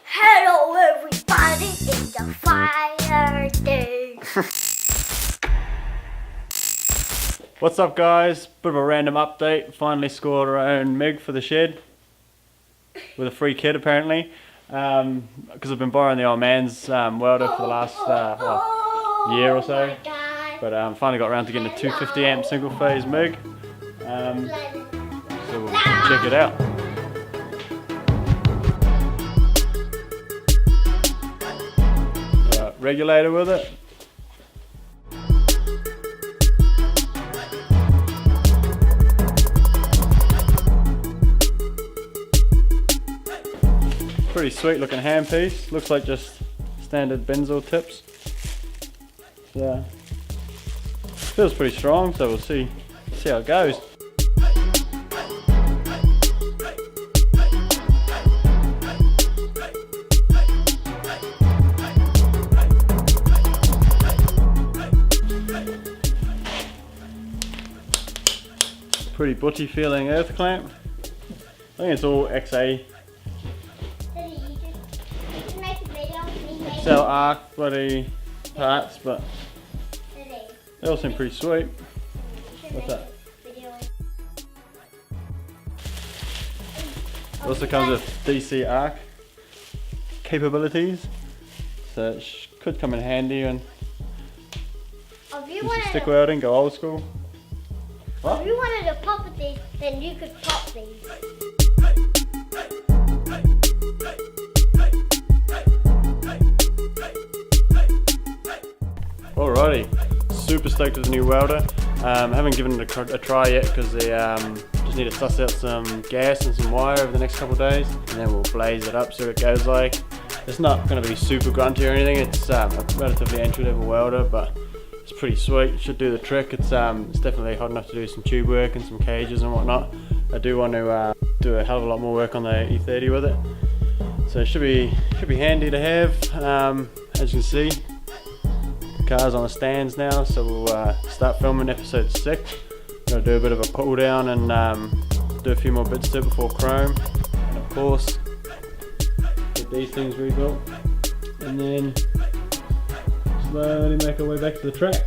Hello everybody, it's a fire day. What's up guys? Bit of a random update. Finally scored our own MIG for the shed. With a free kit apparently. Because I've been borrowing the old man's welder for the last year or so. But finally got around to getting a 250 amp single phase MIG. So we'll check it out. Regulator with it. Pretty sweet looking handpiece. Looks like just standard benzoyl tips. So feels pretty strong, so we'll see how it goes. Pretty butty feeling earth clamp. I think it's all XA. Xcel-Arc bloody parts, but they all seem pretty sweet. What's that? It also comes with DC arc capabilities, so it could come in handy and do some stick welding, go old school. What? If you wanted to pop these, then you could pop these. Alrighty, super stoked with the new welder. Haven't given it a try yet because they just need to suss out some gas and some wire over the next couple of days, and then we'll blaze it up, see what it goes like. It's not going to be super grunty or anything. It's a relatively entry level welder, but it's pretty sweet. It should do the trick. It's definitely hot enough to do some tube work and some cages and whatnot. I do want to do a hell of a lot more work on the E30 with it, so it should be handy to have. As you can see, the car's on the stands now, so we'll start filming episode 6. I'm going to do a bit of a pull down and do a few more bits to it before chrome, and of course get these things rebuilt, and then slowly make our way back to the track.